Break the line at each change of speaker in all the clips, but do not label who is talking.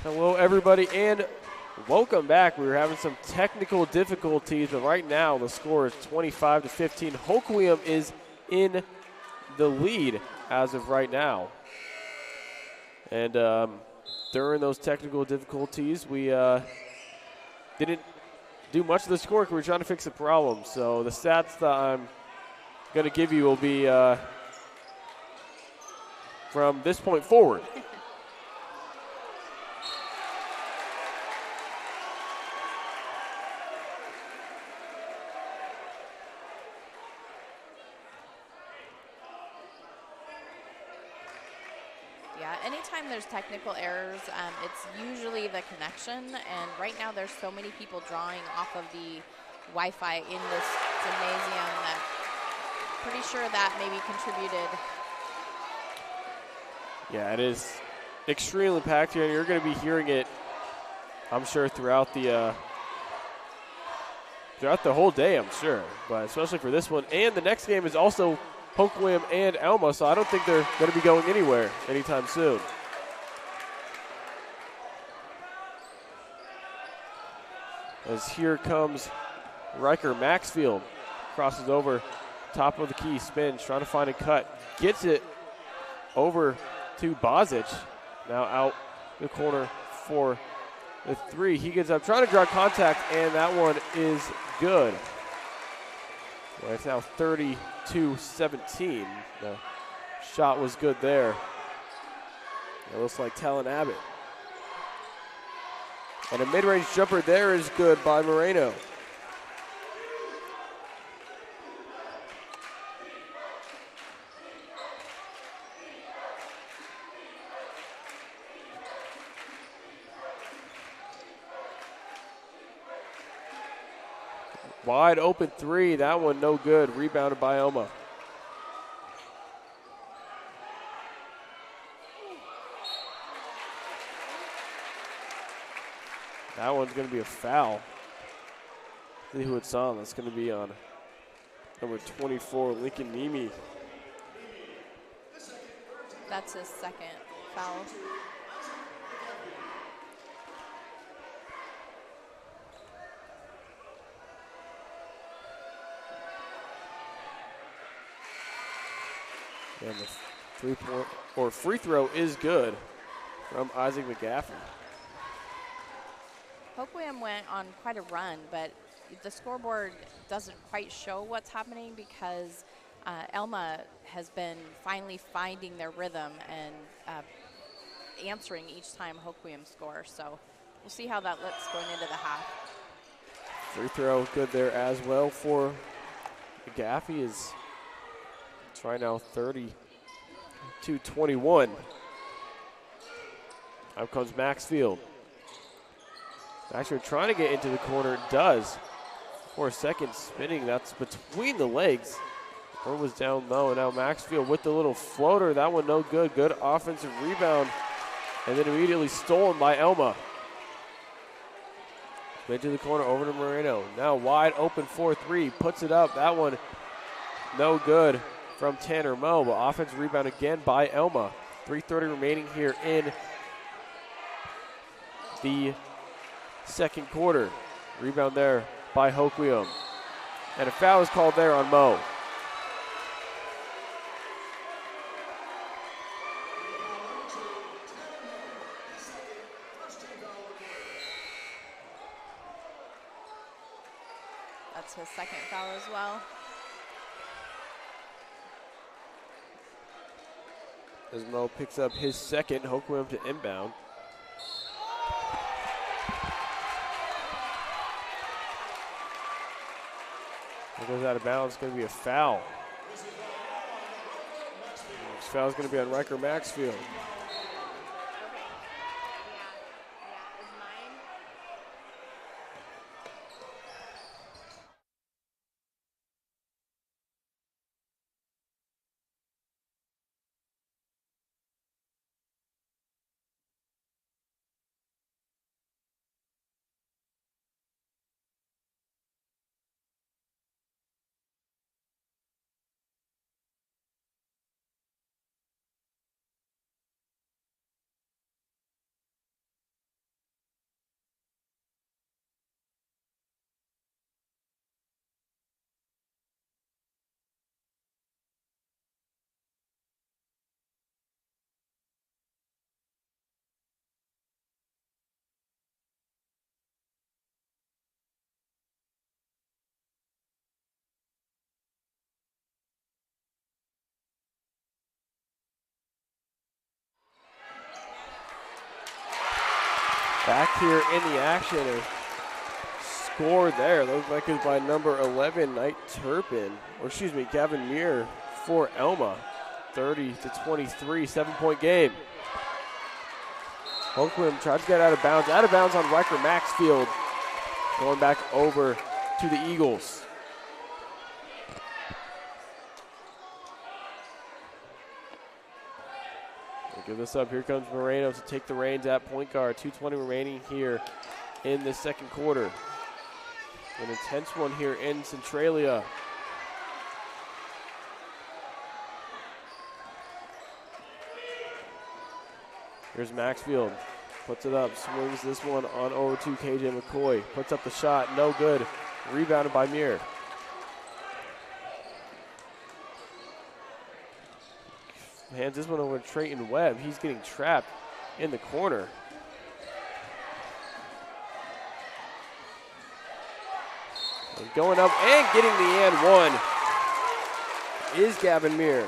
Hello, everybody, and welcome back. We were having some technical difficulties, but right now the score is 25-15. Hoquiam is in the lead as of right now. And during those technical difficulties, we didn't do much of the score because we were trying to fix the problem. So the stats that I'm going to give you will be from this point forward.
Yeah, anytime there's technical errors, it's usually the connection. And right now there's so many people drawing off of the Wi-Fi in this gymnasium that pretty sure that maybe contributed.
Yeah, it is extremely packed here, and you're going to be hearing it, I'm sure, throughout the whole day, I'm sure. But especially for this one. And the next game is also Hoquiam and Elma, so I don't think they're going to be going anywhere anytime soon. As here comes Riker Maxfield, crosses over, top of the key, spins, trying to find a cut, gets it over to Bozic, now out the corner for the three. He gets up, trying to draw contact, and that one is good. Well, it's now 32-17. The shot was good there. It looks like Talon Abbott. And a mid-range jumper there is good by Moreno. Wide open three, that one no good, rebounded by Elma. That one's going to be a foul. See who it's on. That's going to be on number 24, Lincoln Nemi.
That's his second foul.
And the three-point or free throw is good from Isaac McGaffey.
Hoquiam went on quite a run, but the scoreboard doesn't quite show what's happening because Elma has been finally finding their rhythm and answering each time Hoquiam scores. So we'll see how that looks going into the half.
Free throw good there as well for McGaffey. Is trying now 30-21. Out comes Maxfield. Actually trying to get into the corner, does. For a second spinning, that's between the legs. Or was down low, and now Maxfield with the little floater. That one no good. Good offensive rebound. And then immediately stolen by Elma. Into the corner, over to Moreno. Now wide open 4-3, puts it up. That one no good from Tanner Moe, but offensive rebound again by Elma. 3:30 remaining here in the second quarter. Rebound there by Hoquiam. And a foul is called there on Moe.
That's his second foul as well.
As Moe picks up his second, Hoquiam to inbound. It goes out of bounds, it's going to be a foul. This foul is going to be on Riker Maxfield. Back here in the action, a score there. Looks like it's by number 11, Knight Turpin, or excuse me, Gavin Muir for Elma. 30-23, 7-point game. Hoquiam tried to get out of bounds on Riker Maxfield. Going back over to the Eagles. We'll give this up. Here comes Moreno to take the reins at point guard. 2:20 remaining here in the second quarter. An intense one here in Centralia. Here's Maxfield. Puts it up, swings this one on over to KJ McCoy. Puts up the shot, no good. Rebounded by Muir. Hands this one over to Trayton Webb. He's getting trapped in the corner. And going up and getting the and one is Gavin Muir.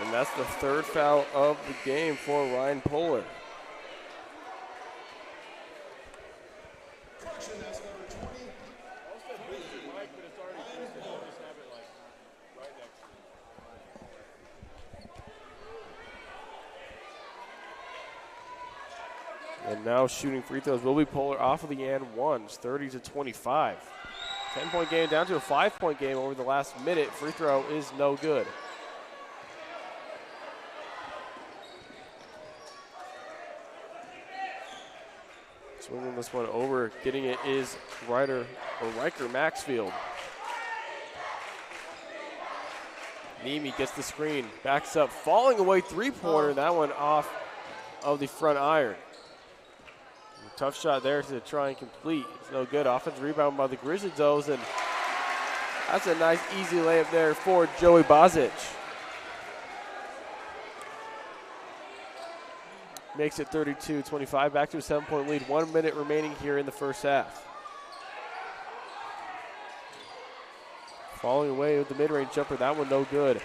And that's the third foul of the game for Ryan Poehler. And now shooting free throws will be Poehler off of the and ones, 30-25. 10-point game down to a 5-point game over the last minute. Free throw is no good. Swinging this one over, getting it is Riker Maxfield. Nemi gets the screen, backs up, falling away three-pointer. That one off of the front iron. Tough shot there to try and complete. It's no good. Offensive rebound by the Grizzly Does, and that's a nice, easy layup there for Joey Bozic. Makes it 32-25, back to a 7-point lead. 1 minute remaining here in the first half. Falling away with the mid-range jumper, that one no good.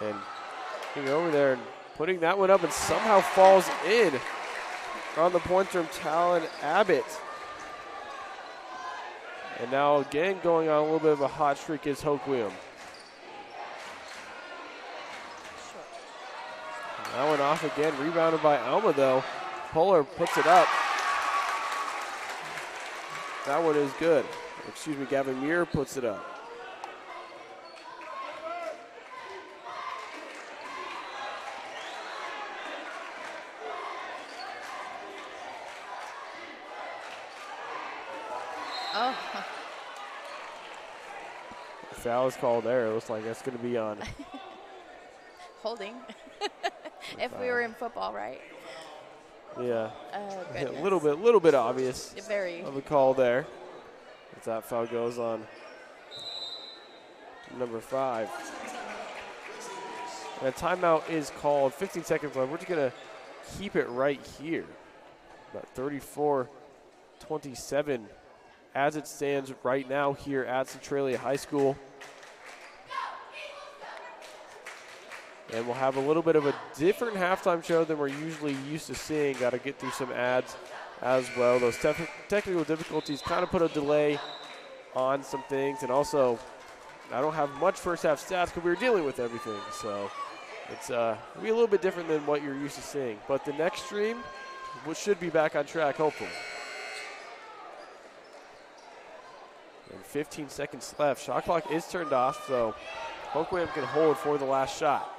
And getting over there and putting that one up, and somehow falls in on the point from Talon Abbott. And now again going on a little bit of a hot streak is Hoquiam. That one off again, rebounded by Elma though. Poehler puts it up. That one is good. Excuse me, Gavin Muir puts it up.
Oh.
The foul is called there. It looks like that's going to be on.
Holding. If we were in football, right?
Yeah.
Oh,
A
goodness.
little bit obvious
Very.
of a call there. As that foul goes on number 5. And a timeout is called. 15 seconds left. We're just going to keep it right here. About 34-27 as it stands right now here at Centralia High School. And we'll have a little bit of a different halftime show than we're usually used to seeing. Got to get through some ads as well. Those technical difficulties kind of put a delay on some things. And also, I don't have much first half stats because we were dealing with everything. So it's it'll be a little bit different than what you're used to seeing. But the next stream should be back on track, hopefully. And 15 seconds left. Shot clock is turned off, so Hoquiam can hold for the last shot.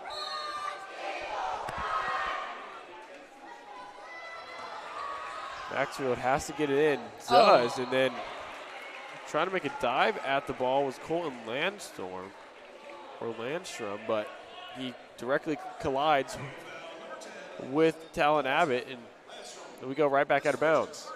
Maxfield has to get it in, does, and then trying to make a dive at the ball was Colton Landstrom, but he directly collides with Talon Abbott, and we go right back out of bounds.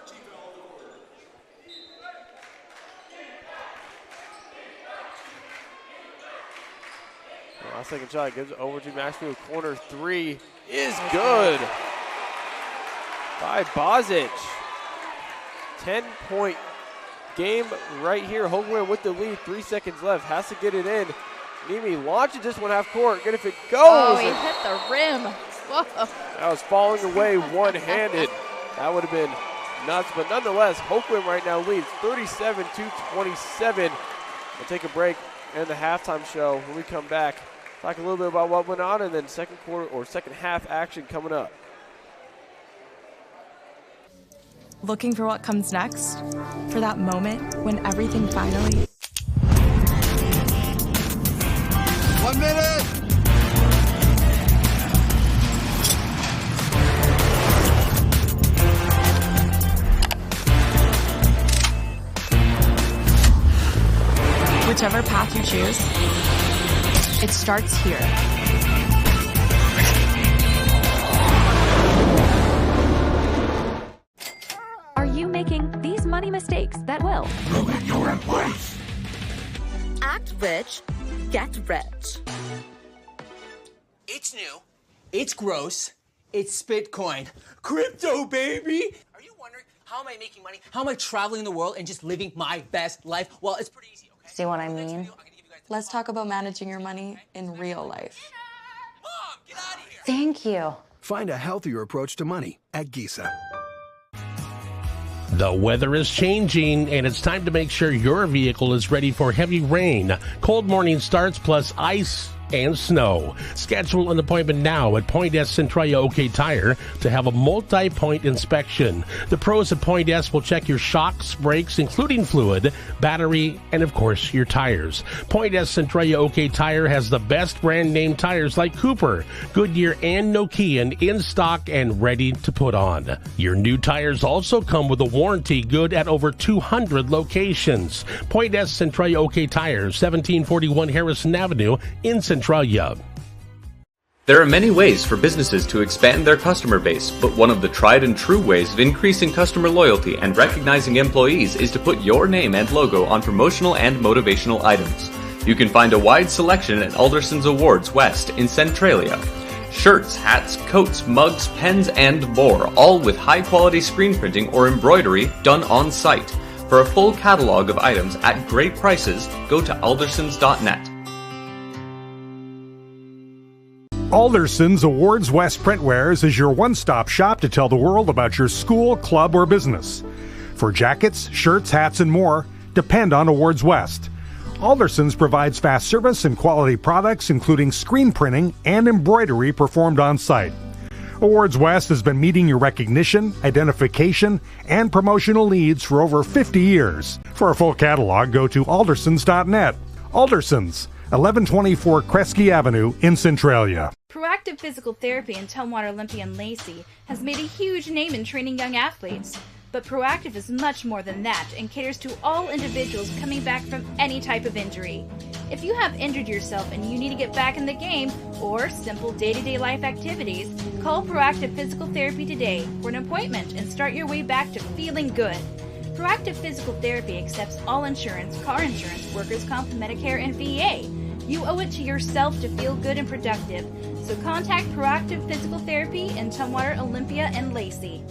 Last second shot gives it over to Maxfield. Corner 3 is good. by Bozic. 10-point game right here. Hoquiam with the lead, 3 seconds left. Has to get it in. Nimi launches this one half court. Good if it goes.
Oh, he hit the rim. Whoa.
That was falling away one-handed. That would have been nuts, but nonetheless, Hoquiam right now leads 37-27. We'll take a break and the halftime show. When we come back, talk a little bit about what went on, and then second half action coming up.
Looking for what comes next? For that moment when everything finally...
1 minute!
Whichever path you choose, it starts here.
Are you making these money mistakes that will
Ruin your employees.
Act rich, get rich.
It's new. It's gross. It's Bitcoin. Crypto, baby! Are you wondering, how am I making money? How am I traveling the world and just living my best life? Well, it's pretty easy, okay?
See what I mean? Let's talk about managing your money in real life.
Mom, get out of here!
Thank you.
Find a healthier approach to money at Giza.
The weather is changing, and it's time to make sure your vehicle is ready for heavy rain, cold morning starts, plus ice and snow. Schedule an appointment now at Point S Centralia OK Tire to have a multi-point inspection. The pros at Point S will check your shocks, brakes, including fluid, battery, and of course your tires. Point S Centralia OK Tire has the best brand name tires like Cooper, Goodyear, and Nokian in stock and ready to put on. Your new tires also come with a warranty good at over 200 locations. Point S Centralia OK Tire, 1741 Harrison Avenue in Centralia.
There are many ways for businesses to expand their customer base, but one of the tried and true ways of increasing customer loyalty and recognizing employees is to put your name and logo on promotional and motivational items. You can find a wide selection at Alderson's Awards West in Centralia. Shirts, hats, coats, mugs, pens, and more, all with high-quality screen printing or embroidery done on site. For a full catalog of items at great prices, go to aldersons.net.
Alderson's Awards West Printwares is your one-stop shop to tell the world about your school, club, or business. For jackets, shirts, hats, and more, depend on Awards West. Alderson's provides fast service and quality products, including screen printing and embroidery performed on site. Awards West has been meeting your recognition, identification, and promotional needs for over 50 years. For a full catalog, go to aldersons.net. Aldersons, 1124 Kresge Avenue in Centralia.
Proactive Physical Therapy in Tumwater, Olympia, and Lacey has made a huge name in training young athletes. But Proactive is much more than that and caters to all individuals coming back from any type of injury. If you have injured yourself and you need to get back in the game or simple day-to-day life activities, call Proactive Physical Therapy today for an appointment and start your way back to feeling good. Proactive Physical Therapy accepts all insurance, car insurance, workers' comp, Medicare, and VA. You owe it to yourself to feel good and productive. So contact Proactive Physical Therapy in Tumwater, Olympia, and Lacey.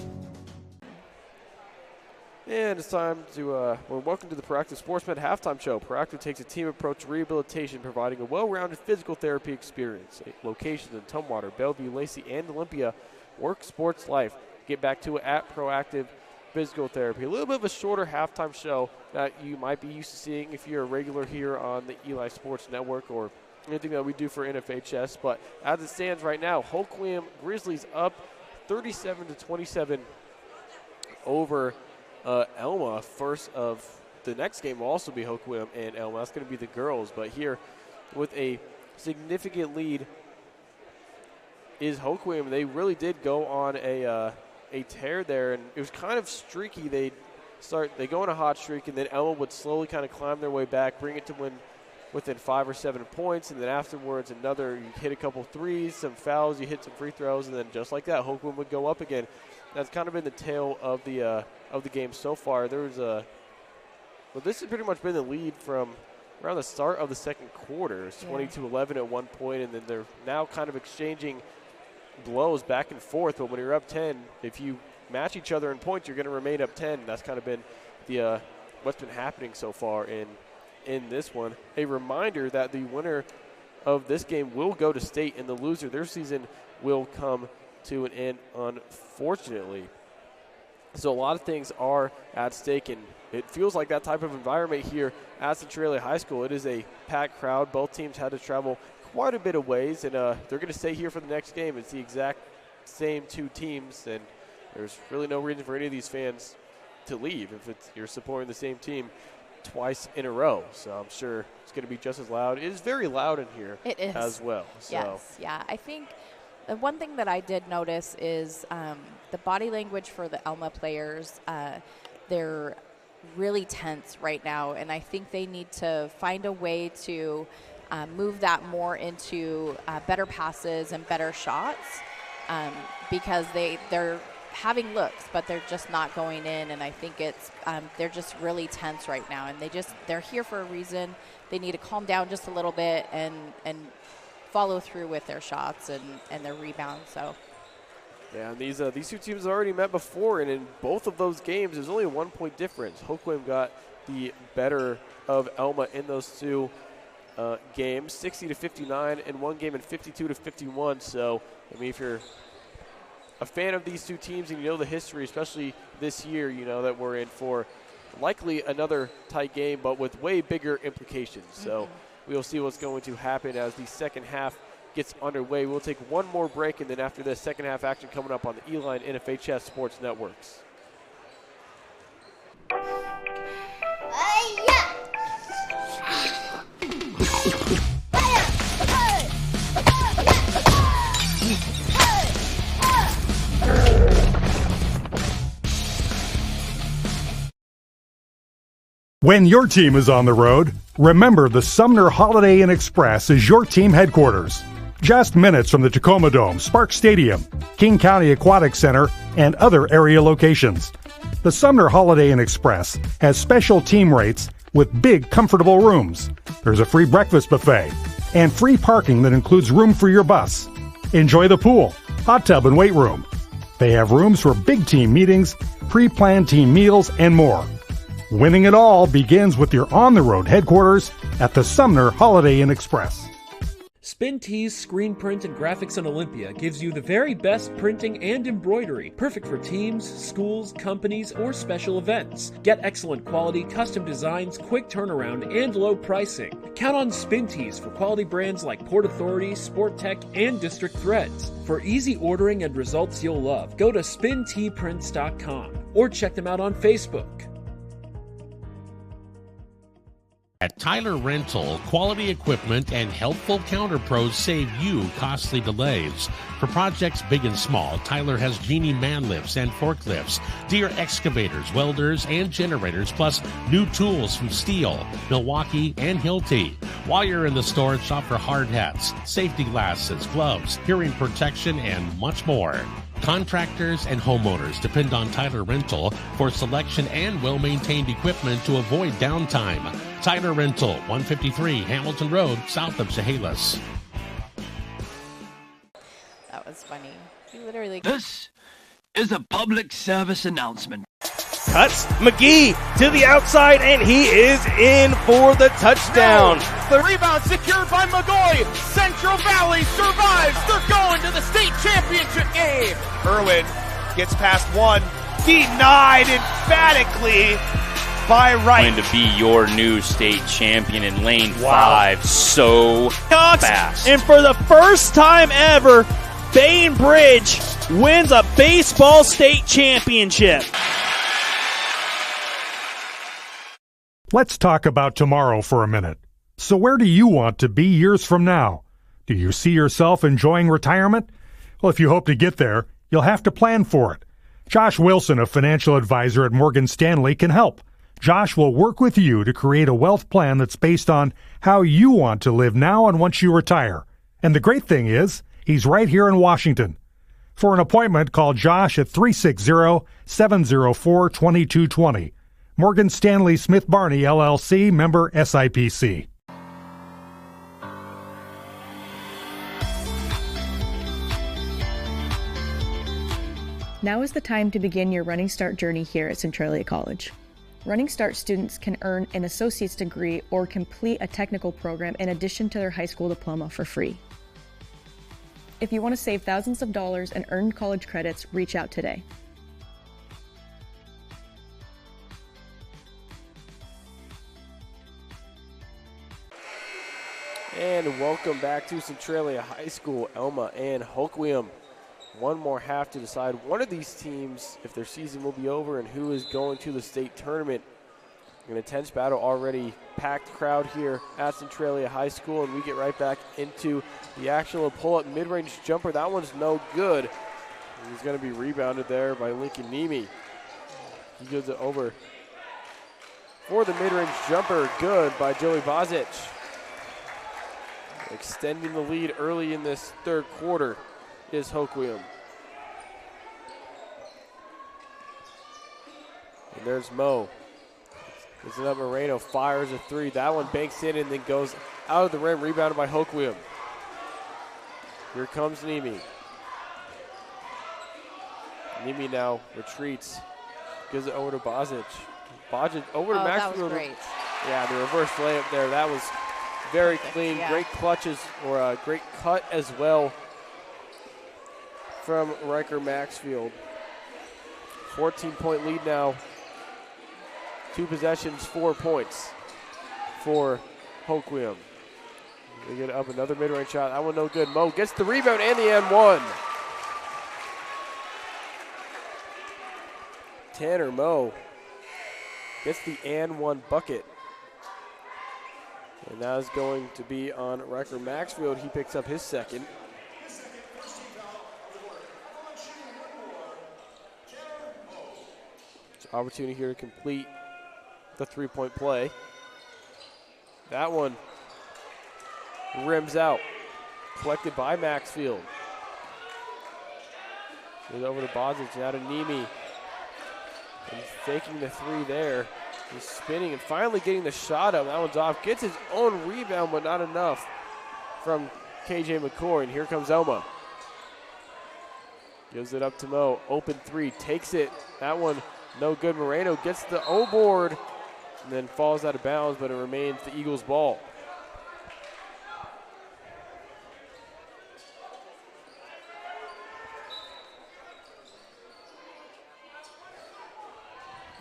And it's time to, welcome to the Proactive Sportsman Halftime Show. Proactive takes a team approach to rehabilitation, providing a well-rounded physical therapy experience. Locations in Tumwater, Bellevue, Lacey, and Olympia. Work, sports, life. Get back to it at Proactive Physical Therapy. A little bit of a shorter halftime show that you might be used to seeing if you're a regular here on the Eli Sports Network or anything that we do for NFHS. But as it stands right now, Hoquiam Grizzlies up 37-27 over Elma. First of the next game will also be Hoquiam and Elma. That's going to be the girls. But here with a significant lead is Hoquiam. They really did go on a tear there, and it was kind of streaky. They go on a hot streak, and then Elma would slowly kind of climb their way back, bring it to win within 5 or 7 points, and then afterwards you hit a couple threes, some fouls, you hit some free throws, and then just like that, Hoquiam would go up again. That's kind of been the tale of the game so far. This has pretty much been the lead from around the start of the second quarter. It's 20-11 at one point, and then they're now kind of exchanging blows back and forth. But when you're up 10, if you match each other in points, you're going to remain up 10. That's kind of been the what's been happening so far in this one. A reminder that the winner of this game will go to state, and the loser, their season will come to an end, unfortunately. So a lot of things are at stake, and it feels like that type of environment here at Centralia High School. It is a packed crowd. Both teams had to travel quite a bit of ways, and they're going to stay here for the next game. It's the exact same two teams, and there's really no reason for any of these fans to leave if you're supporting the same team twice in a row. So I'm sure it's going to be just as loud. It is very loud in here.
It is.
As well. So.
Yes, yeah. I think the one thing that I did notice is the body language for the Elma players. They're really tense right now, and I think they need to find a way to move that more into better passes and better shots because they're having looks, but they're just not going in, and I think it's they're just really tense right now, and they're here for a reason. They need to calm down just a little bit and follow through with their shots and their rebounds. So
yeah, and these two teams have already met before, and in both of those games there's only a 1-point difference. Hoquiam got the better of Elma in those two games, 60-59 in one game and 52-51. So I mean, if you're a fan of these two teams and you know the history, especially this year, you know that we're in for likely another tight game, but with way bigger implications. So we'll see what's going to happen as the second half gets underway. We'll take one more break, and then after this, second half action coming up on the E-Line NFHS Sports Networks.
When your team is on the road, remember the Sumner Holiday Inn Express is your team headquarters. Just minutes from the Tacoma Dome, Sparks Stadium, King County Aquatic Center, and other area locations. The Sumner Holiday Inn Express has special team rates with big, comfortable rooms. There's a free breakfast buffet and free parking that includes room for your bus. Enjoy the pool, hot tub, and weight room. They have rooms for big team meetings, pre-planned team meals, and more. Winning it all begins with your on-the-road headquarters at the Sumner Holiday Inn Express.
Spin Tees Screen Print and Graphics on Olympia gives you the very best printing and embroidery, perfect for teams, schools, companies, or special events. Get excellent quality, custom designs, quick turnaround, and low pricing. Count on Spin Tees for quality brands like Port Authority, Sport Tech, and District Threads. For easy ordering and results you'll love, go to spinteeprints.com or check them out on Facebook.
At Tyler Rental, quality equipment and helpful counter pros save you costly delays. For projects big and small, Tyler has Genie man lifts and forklifts, Deere excavators, welders, and generators, plus new tools from Steel, Milwaukee, and Hilti. While you're in the store, shop for hard hats, safety glasses, gloves, hearing protection, and much more. Contractors and homeowners depend on Tyler Rental for selection and well-maintained equipment to avoid downtime. Tyler Rental, 153 Hamilton Road, south of Chehalis.
That was funny. He literally...
This is a public service announcement.
Cuts McGee to the outside, and he is in for the touchdown.
No. The rebound secured by McGoy. Central Valley survives. They're going to the state championship game.
Irwin gets past one. Denied emphatically by Wright.
Going to be your new state champion in lane 5 so fast.
And for the first time ever, Bainbridge wins a baseball state championship.
Let's talk about tomorrow for a minute. So where do you want to be years from now? Do you see yourself enjoying retirement? Well, if you hope to get there, you'll have to plan for it. Josh Wilson, a financial advisor at Morgan Stanley, can help. Josh will work with you to create a wealth plan that's based on how you want to live now and once you retire. And the great thing is, he's right here in Washington. For an appointment, call Josh at 360-704-2220. Morgan Stanley Smith Barney, LLC, member SIPC.
Now is the time to begin your Running Start journey here at Centralia College. Running Start students can earn an associate's degree or complete a technical program in addition to their high school diploma for free. If you want to save thousands of dollars and earn college credits, reach out today.
And welcome back to Centralia High School. Elma and Hoquiam. One more half to decide one of these teams if their season will be over and who is going to the state tournament. An intense battle already, packed crowd here at Centralia High School, and we get right back into the action. A pull-up mid-range jumper. That one's no good. He's going to be rebounded there by Lincoln Nemi. He gives it over for the mid-range jumper. Good by Joey Bozic. Extending the lead early in this third quarter is Hoquiam. And there's Mo. Gives it up, Moreno fires a three. That one banks in and then goes out of the rim, rebounded by Hoquiam. Here comes Nemi. Nemi now retreats. Gives it over to Bozic. Bozic over to Maxfield.
That was great.
Yeah, the reverse layup there. That was very clean. Yeah. Great clutches, or a great cut as well from Riker Maxfield. 14-point lead now. 2 possessions, 4 points for Hoquiam. They get up another mid-range shot. That one no good. Mo gets the rebound and the N1. Tanner Mo gets the N1 bucket. And that is going to be on Riker Maxfield. He picks up his second. Opportunity here to complete the three-point play. That one rims out. Collected by Maxfield. Goes over to Bozic, now to Nemi. And faking the three there. He's spinning and finally getting the shot up. That one's off. Gets his own rebound, but not enough from KJ McCoy. And here comes Elma. Gives it up to Mo. Open three. Takes it. That one no good. Moreno gets the O board and then falls out of bounds, but it remains the Eagles' ball.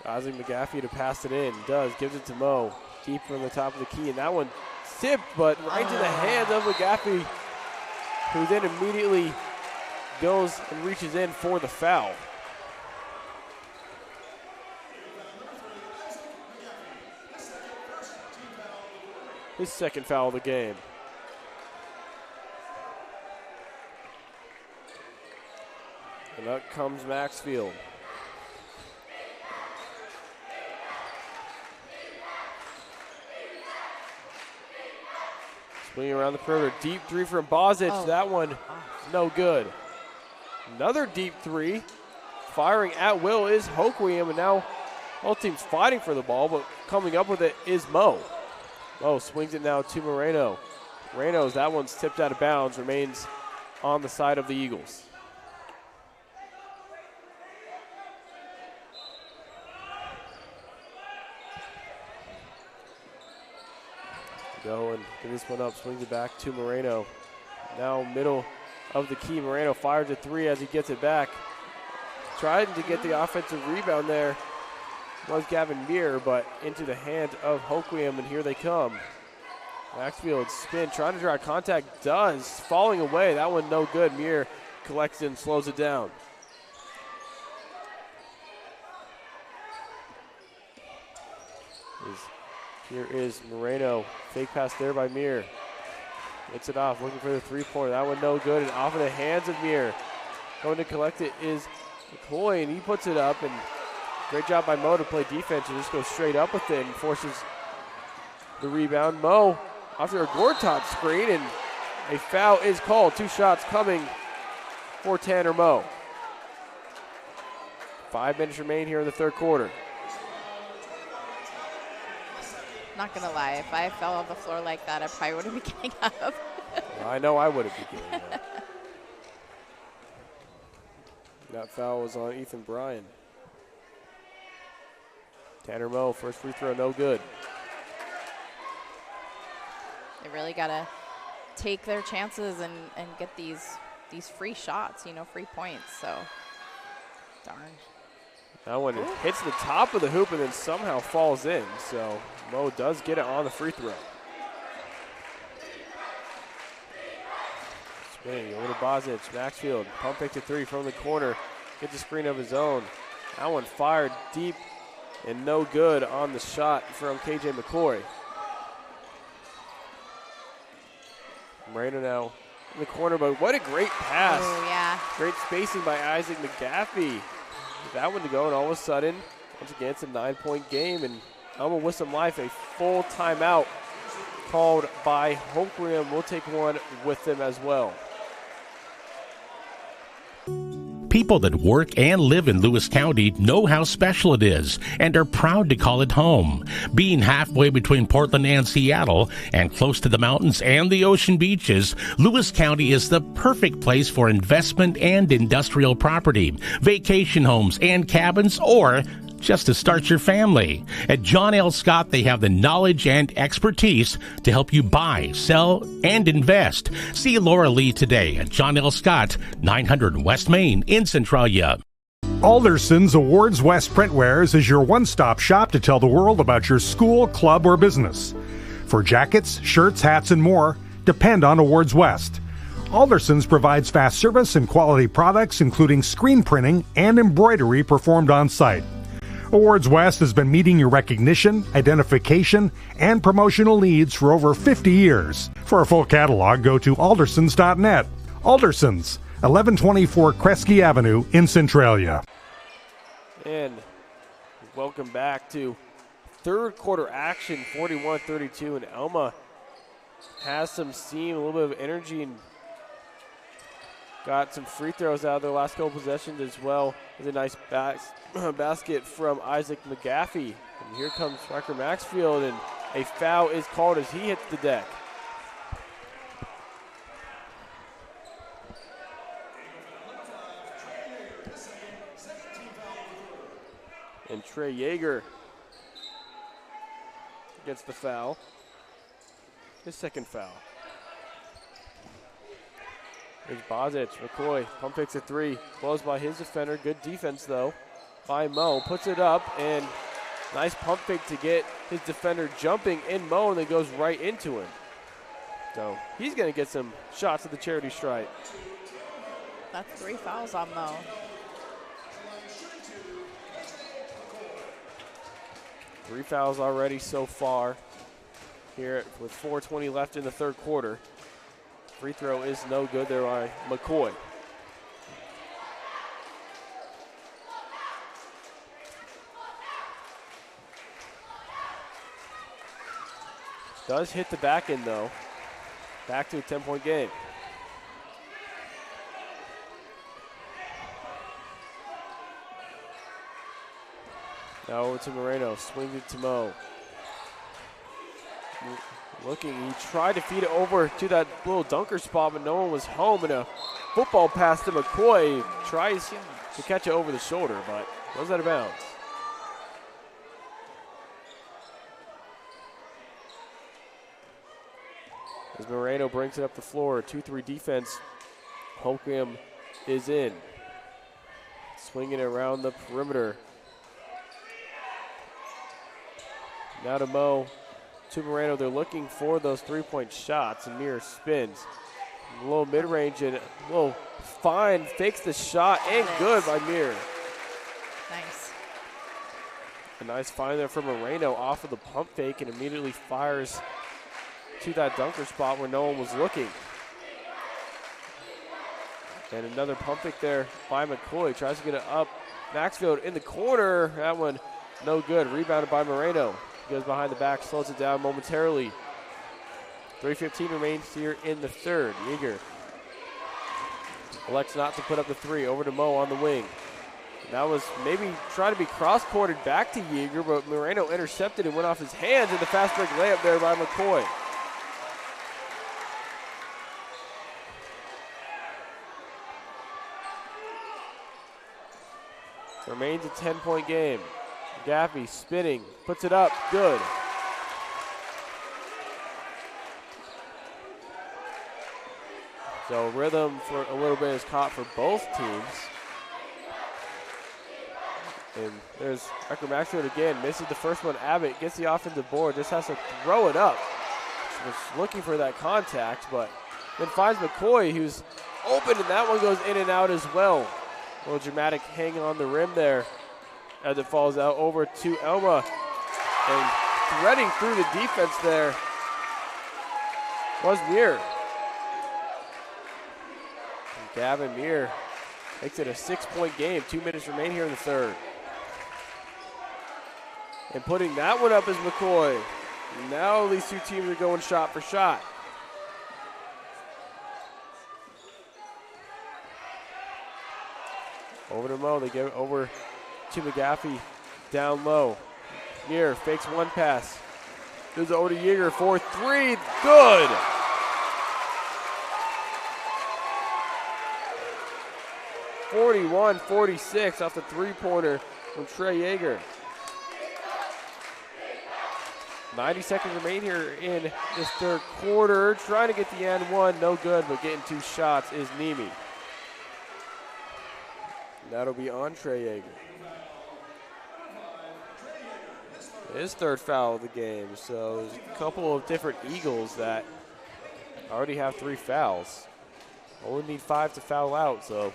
Ozzy McGaffey to pass it in. Does. Gives it to Mo. Deep from the top of the key. And that one tipped, but right to the hands of McGaffey, who then immediately goes and reaches in for the foul. His second foul of the game. And up comes Maxfield. Swinging around the perimeter. Deep three from Bozic. Oh. That one, no good. Another deep three. Firing at will is Hoquiam, and now all teams fighting for the ball, but coming up with it is Mo. Mo swings it now to Moreno. Moreno's, that one's tipped out of bounds, remains on the side of the Eagles. Go and give this one up, swings it back to Moreno. Now middle of the key, Moreno fires a three as he gets it back. Trying to get the offensive rebound there was Gavin Muir, but into the hands of Hoquiam, and here they come. Maxfield spin, trying to draw contact, does, falling away. That one no good. Muir collects it and slows it down. Here is Moreno. Fake pass there by Muir. Gets it off, looking for the three-pointer. That one no good, and off of the hands of Muir. Going to collect it is McCoy, and he puts it up, and great job by Mo to play defense and just go straight up with it and forces the rebound. Mo after a Gortat screen, and a foul is called. 2 shots coming for Tanner Mo. 5 minutes remain here in the third quarter.
Not gonna lie, if I fell on the floor like that, I probably wouldn't be getting up.
Well, I know I wouldn't be getting up. That foul was on Ethan Bryan. Tanner Moe, first free throw, no good.
They really got to take their chances and get these free shots, free points. So, darn.
That one hits the top of the hoop and then somehow falls in. So Moe does get it on the free throw. Spinning over to Bozic. Maxfield, pump fake to three from the corner. Gets a screen of his own. That one fired deep and no good on the shot from KJ McCoy. Moreno now in the corner, but what a great pass.
Oh, yeah.
Great spacing by Isaac McGaffey. That one to go, and all of a sudden, once again, it's a 9-point game, and Elma with some life, a full timeout called by Hoquiam. We'll take one with them as well.
People that work and live in Lewis County know how special it is and are proud to call it home. Being halfway between Portland and Seattle and close to the mountains and the ocean beaches, Lewis County is the perfect place for investment and industrial property, vacation homes and cabins, or just to start your family. At John L. Scott, they have the knowledge and expertise to help you buy, sell, and invest. See Laura Lee today at John L. Scott, 900 West Main in Centralia.
Alderson's Awards West Printwares is your one-stop shop to tell the world about your school, club, or business. For jackets, shirts, hats, and more, depend on Awards West. Alderson's provides fast service and quality products, including screen printing and embroidery performed on site. Awards West has been meeting your recognition, identification, and promotional needs for over 50 years. For a full catalog, go to aldersons.net. Aldersons, 1124 Kresge Avenue in Centralia.
And welcome back to third quarter action, 41-32, and Elma has some steam, a little bit of energy, and got some free throws out of their last couple possessions as well. With a nice basket from Isaac McGaffey. And here comes Riker Maxfield, and a foul is called as he hits the deck. And Trey Yeager gets the foul. His second foul. Here's Bozic. McCoy pump fakes a three. Closed by his defender. Good defense, though, by Moe. Puts it up, and nice pump fake to get his defender jumping in Moe, and then goes right into him. So he's going to get some shots at the charity stripe.
That's 3 fouls on Moe.
Three fouls already so far here with 4:20 left in the third quarter. Free throw is no good there by McCoy. Does hit the back end, though. Back to a 10-point game. Now over to Moreno, swings it to Moe. Looking, he tried to feed it over to that little dunker spot, but no one was home, and a football pass to McCoy. Tries to catch it over the shoulder, but goes out of bounds. As Moreno brings it up the floor, 2-3 defense, Hoquiam is in. Swinging it around the perimeter. Now to Moe, to Moreno. They're looking for those three-point shots. Amir spins. A little mid-range and a little fine. Fakes the shot and good by Mir.
Nice.
A nice find there from Moreno off of the pump fake and immediately fires to that dunker spot where no one was looking. And another pump fake there by McCoy. Tries to get it up. Maxfield in the corner. That one no good. Rebounded by Moreno. Goes behind the back, slows it down momentarily. 3:15 remains here in the third. Yeager elects not to put up the three. Over to Moe on the wing. That was maybe trying to be cross-courted back to Yeager, but Moreno intercepted and went off his hands, and the fast break layup there by McCoy. Remains a 10-point game. Gaffey spinning, puts it up, good. So rhythm for a little bit is caught for both teams. And there's Riker Maxfield again, misses the first one. Abbott gets the offensive board, just has to throw it up. Was looking for that contact, but then finds McCoy, who's open, and that one goes in and out as well. A little dramatic hang on the rim there as it falls out over to Elma. And threading through the defense there was Muir. And Gavin Muir makes it a 6-point game. 2 minutes remain here in the third. And putting that one up is McCoy. Now these two teams are going shot for shot. Over to Mo, they give it over to McGaffey, down low. Muir fakes one pass. Goes over to Yeager for 3, good! (41-46) off the three-pointer from Trey Yeager. 90 seconds remain here in this third quarter. Trying to get the and one, no good, but getting 2 shots is Nemi. That'll be on Trey Yeager. His third foul of the game, so there's a couple of different Eagles that already have 3 fouls. Only need 5 to foul out, so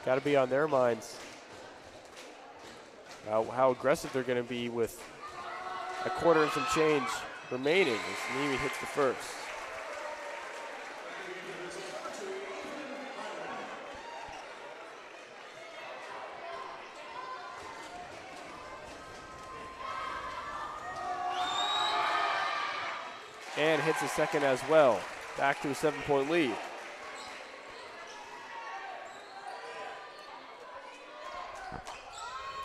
got to be on their minds how aggressive they're going to be with a quarter and some change remaining as Nemi hits the first. And hits the second as well. Back to a 7-point lead.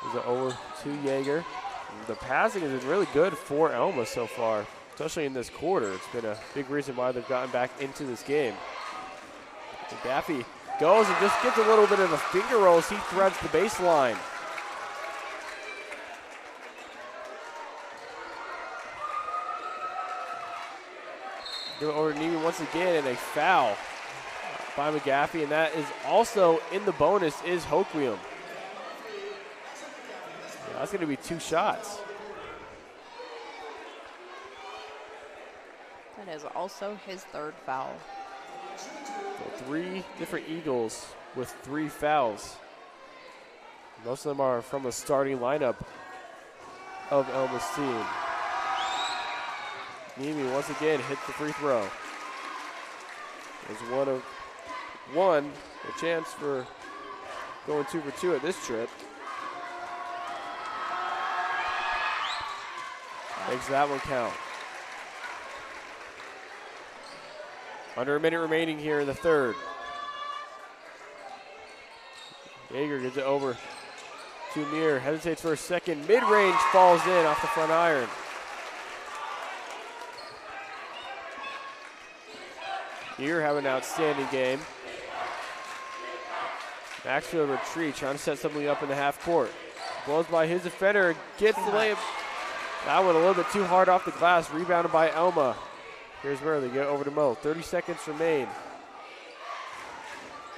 Is it over to Yeager? The passing has been really good for Elma so far, especially in this quarter. It's been a big reason why they've gotten back into this game. Gaffey goes and just gets a little bit of a finger roll as he threads the baseline. Give it over to Nemi once again, and a foul by McGaffey, and that is also in the bonus is Hoquiam. That's going to be 2 shots.
That is also his third foul.
So 3 different Eagles with 3 fouls. Most of them are from the starting lineup of Elma's team. Nemi once again hits the free throw. There's 1 of 1, a chance for going 2 for 2 at this trip. Makes that one count. Under a minute remaining here in the third. Yeager gives it over to Muir. Hesitates for a second. Mid-range falls in off the front iron. Muir having an outstanding game. Maxfield retreat, trying to set something up in the half court. Blows by his defender, gets the layup. That one a little bit too hard off the glass, rebounded by Elma. Here's where they get over to Mo. 30 seconds remain.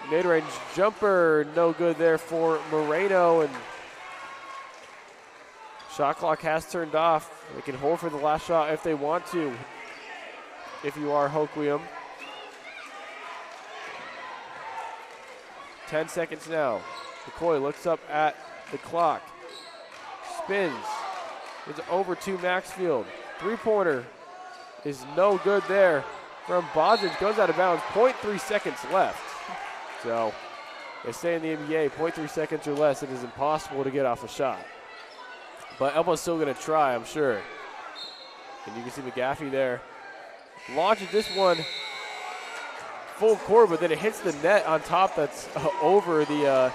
Mid-range jumper, no good there for Moreno, and shot clock has turned off. They can hold for the last shot if they want to, if you are Hoquiam. 10 seconds now. McCoy looks up at the clock. Spins. It's over to Maxfield. 3-pointer is no good there from Bozic. Goes out of bounds. 0.3 seconds left. So they say in the NBA, 0.3 seconds or less, it is impossible to get off a shot. But Elma's still going to try, I'm sure. And you can see McGaffey there. Launches this one full court, but then it hits the net on top that's over the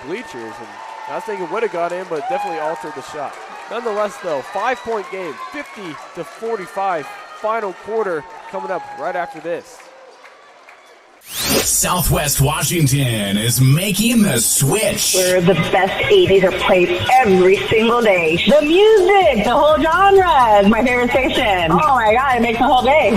bleachers. And I was thinking it would have got in, but definitely altered the shot. Nonetheless, though, 5-point game, 50-45. Final quarter coming up right after this.
Southwest Washington is making the switch.
Where the best 80s are played every single day. The music, the whole genre is my favorite station. Oh my God, it makes the whole day.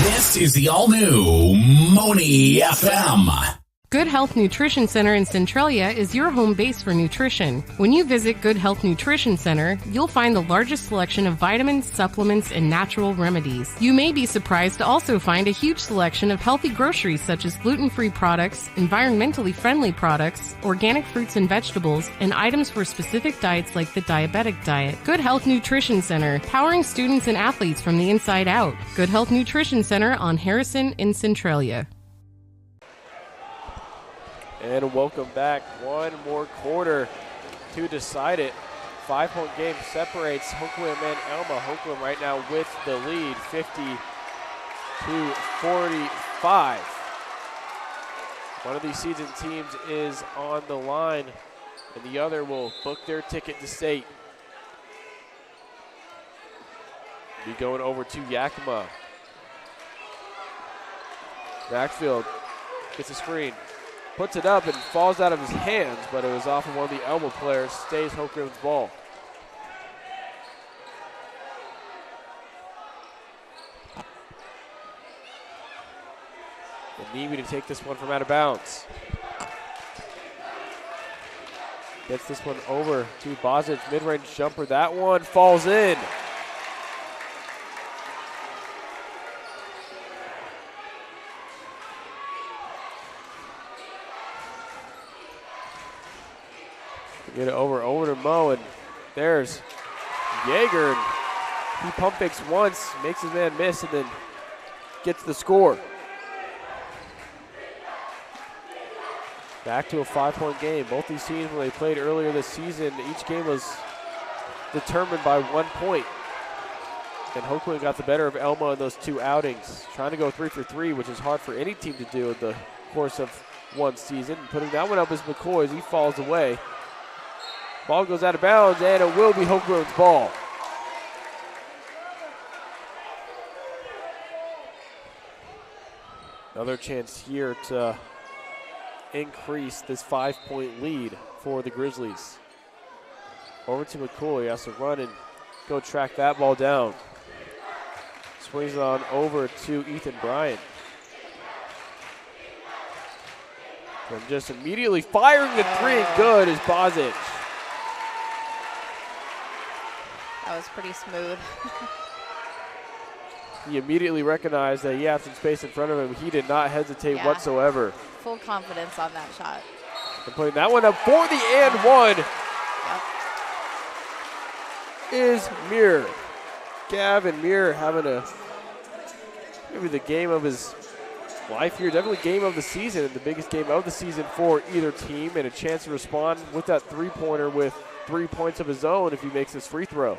This is the all-new Moni FM.
Good Health Nutrition Center in Centralia is your home base for nutrition. When you visit Good Health Nutrition Center, you'll find the largest selection of vitamins, supplements, and natural remedies. You may be surprised to also find a huge selection of healthy groceries such as gluten-free products, environmentally friendly products, organic fruits and vegetables, and items for specific diets like the diabetic diet. Good Health Nutrition Center, powering students and athletes from the inside out. Good Health Nutrition Center on Harrison in Centralia.
And welcome back. One more quarter to decide it. 5-point game separates Hoquiam and Elma. Hoquiam right now with the lead, 50-45. One of these season teams is on the line, and the other will book their ticket to state. Be going over to Yakima. Backfield gets a screen. Puts it up and falls out of his hands, but it was off of one of the Elma players. Stays Hoquiam's ball. And Nemi to take this one from out of bounds. Gets this one over to Bozic. Mid-range jumper. That one falls in. Get it over to Mo, and there's Yeager. And he pump fakes once, makes his man miss, and then gets the score. Back to a 5-point game. Both these teams, when they played earlier this season, each game was determined by 1 point. And Hoquiam got the better of Elma in those two outings. Trying to go 3 for 3, which is hard for any team to do in the course of one season. Putting that one up is McCoy as he falls away. Ball goes out of bounds, and it will be Hoquiam's ball. Another chance here to increase this 5-point lead for the Grizzlies. Over to McCoy, has to run and go track that ball down. Swings it on over to Ethan Bryant. And just immediately firing the three, and good is Bozic.
That was pretty smooth.
He immediately recognized that he had some space in front of him. He did not hesitate whatsoever.
Full confidence on that shot.
And putting that one up for the and one is Muir. Gavin Muir having maybe the game of his life here. Definitely game of the season, and the biggest game of the season for either team, and a chance to respond with that three-pointer with 3 points of his own if he makes this free throw.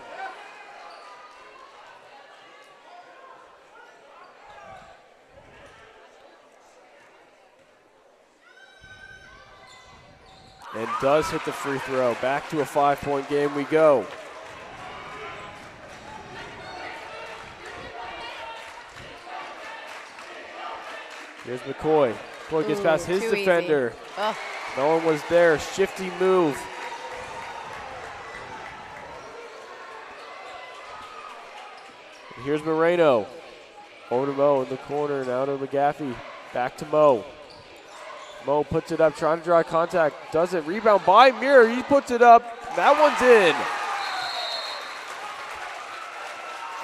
And does hit the free throw. Back to a 5-point game we go. Here's McCoy. McCoy gets past his defender. No one was there. Shifty move. And here's Moreno. Over to Mo in the corner. Now to McGaffey. Back to Mo. Mo puts it up, trying to draw contact. Doesn't. Rebound by Muir. He puts it up. That one's in.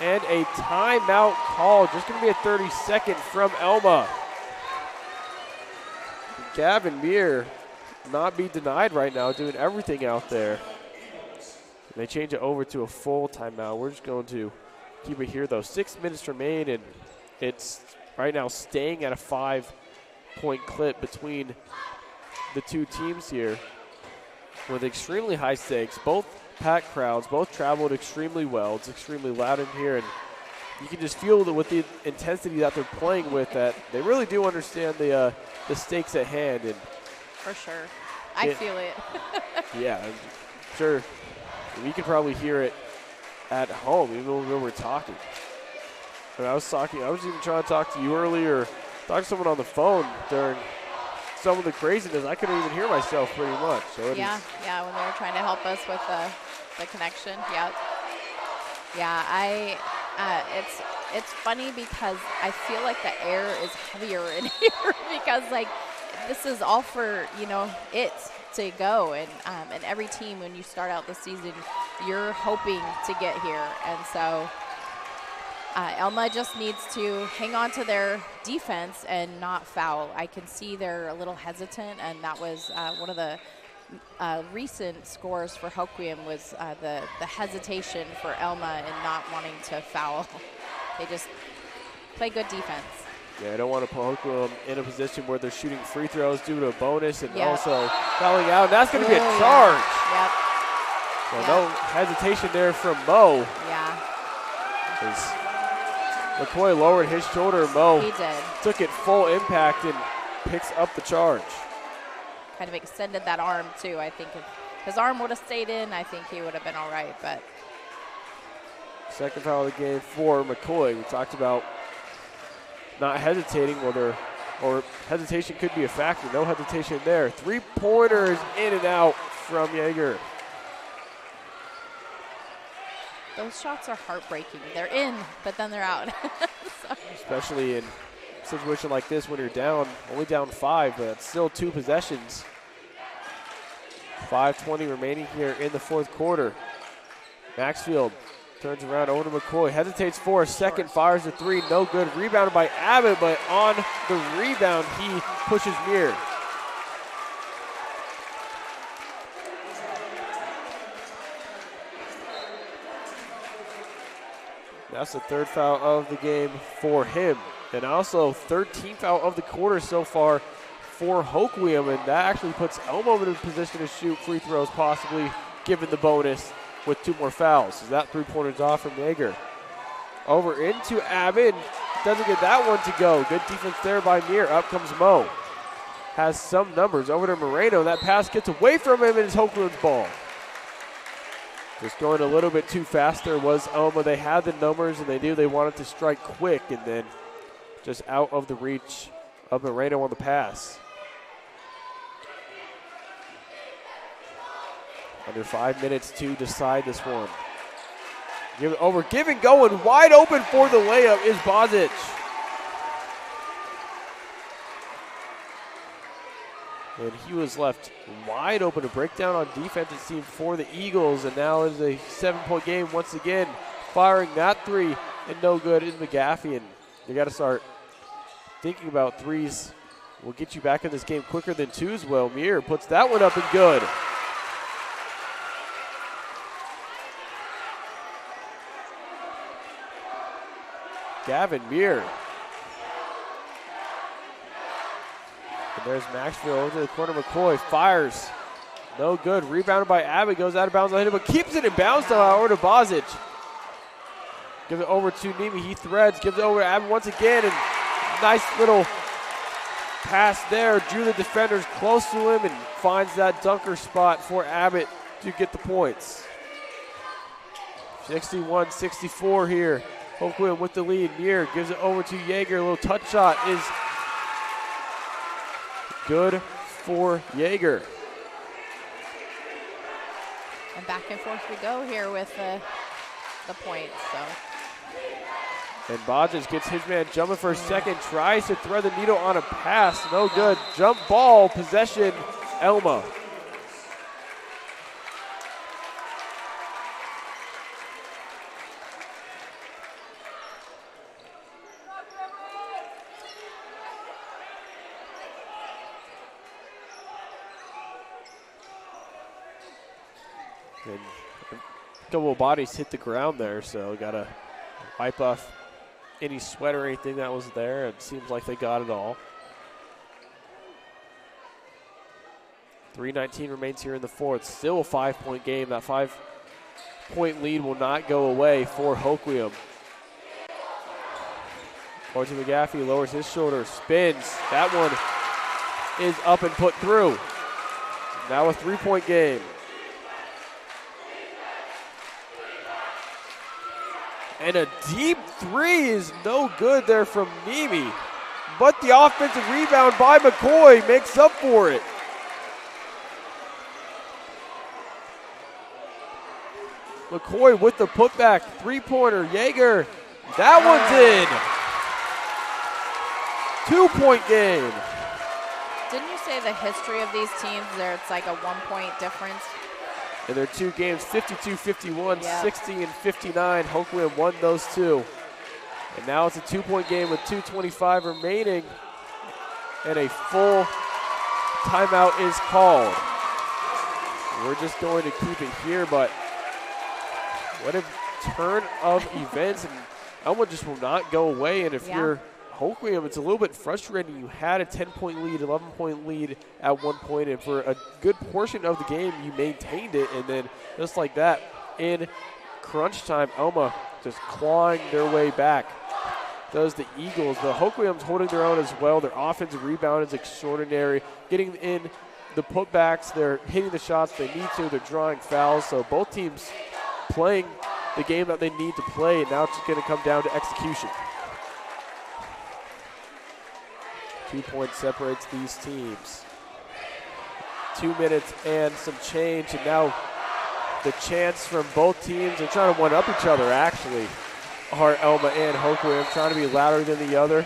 And a timeout call. Just going to be a 30-second from Elma. Gavin Muir not be denied right now, doing everything out there. And they change it over to a full timeout. We're just going to keep it here, though. 6 minutes remain, and it's right now staying at a 5-point clip between the two teams here with extremely high stakes. Both packed crowds, both traveled extremely well. It's extremely loud in here, and you can just feel that with the intensity that they're playing with, that they really do understand the stakes at hand. And
for sure. I feel it.
Yeah, I'm sure. We can probably hear it at home, even when we're talking. And I was even trying to talk to you earlier talked to someone on the phone during some of the craziness. I couldn't even hear myself pretty much. So
when they were trying to help us with the connection. Yep. Yeah, it's funny because I feel like the air is heavier in here because like this is all for it to go, and every team when you start out the season you're hoping to get here, and so Elma just needs to hang on to their defense and not foul. I can see they're a little hesitant, and that was one of the recent scores for Hoquiam was the hesitation for Elma and not wanting to foul. They just play good defense.
Yeah, I don't want to put Hoquiam in a position where they're shooting free throws due to a bonus and also fouling out. And that's going to be a charge.
Yep.
So no hesitation there from Mo.
Yeah.
McCoy lowered his shoulder. Mo
he did.
Took it full impact and picks up the charge.
Kind of extended that arm too. I think if his arm would have stayed in, I think he would have been all right. But
second foul of the game for McCoy. We talked about not hesitating, or hesitation could be a factor. No hesitation there. Three-pointers in and out from Jaeger.
Those shots are heartbreaking. They're in, but then they're out.
Especially in a situation like this when you're only down 5, but it's still 2 possessions. 5:20 remaining here in the fourth quarter. Maxfield turns around over to McCoy, hesitates for a second, fires a 3, no good. Rebounded by Abbott, but on the rebound, he pushes Muir. That's the third foul of the game for him. And also 13th foul of the quarter so far for Hoquiam, and that actually puts Elma in a position to shoot free throws, possibly given the bonus with 2 more fouls. So that 3-pointer's off from Jaeger. Over into Abbott, doesn't get that one to go. Good defense there by Muir. Up comes Mo. Has some numbers. Over to Moreno. That pass gets away from him, and it's Hoquiam's ball. Just going a little bit too fast there was Elma. They had the numbers, and they knew they wanted to strike quick, and then just out of the reach of Moreno on the pass. Under 5 minutes to decide this one. Give it over, give and go, and wide open for the layup is Bozic. And he was left wide open. A breakdown on defense, it seemed, for the Eagles. And now it's a 7-point game once again. Firing that 3 and no good is McGaffey. And you got to start thinking about 3s. Will get you back in this game quicker than 2s will. Muir puts that one up and good. Gavin Muir. And there's Maxfield over to the corner. McCoy fires. No good. Rebounded by Abbott. Goes out of bounds on him, but keeps it in bounds though. Over to Bozic. Gives it over to Nemi. He threads. Gives it over to Abbott once again. And nice little pass there. Drew the defenders close to him and finds that dunker spot for Abbott to get the points. 61-64 here. Hoquiam with the lead. Muir gives it over to Jaeger. A little touch shot is good for Jaeger.
And back and forth we go here with the points. So.
And Bozic gets his man jumping for a second. Tries to thread the needle on a pass. No good. Jump ball. Possession. Elma. And a couple of bodies hit the ground there, so got to wipe off any sweat or anything that was there. It seems like they got it all. 3:19 remains here in the fourth. Still a 5-point game. That 5-point lead will not go away for Hoquiam. Martin McGaffey lowers his shoulder, spins. That one is up and put through. Now a 3-point game. And a deep 3 is no good there from Nemi. but the offensive rebound by McCoy makes up for it. McCoy with the putback, three-pointer, Yeager, that one's in. 2-point game.
Didn't you say the history of these teams, there it's like a 1-point difference?
In their two games, 52-51, 60-59. Hoquiam won those two. And now it's a 2-point game with 2:25 remaining. And a full timeout is called. We're just going to keep it here, but what a turn of events. And Elma just will not go away. And if you're Hoquiam, it's a little bit frustrating. You had a 10-point lead, 11-point lead at one point, and for a good portion of the game, you maintained it. And then just like that, in crunch time, Elma just clawing their way back. Does the Eagles. The Hoquiam's holding their own as well. Their offensive rebound is extraordinary. Getting in the putbacks, they're hitting the shots they need to. They're drawing fouls. So both teams playing the game that they need to play, and now it's going to come down to execution. 2 points separates these teams. 2 minutes and some change, and now the chance from both teams. They're trying to one-up each other, actually, are Elma and Hoquiam, trying to be louder than the other.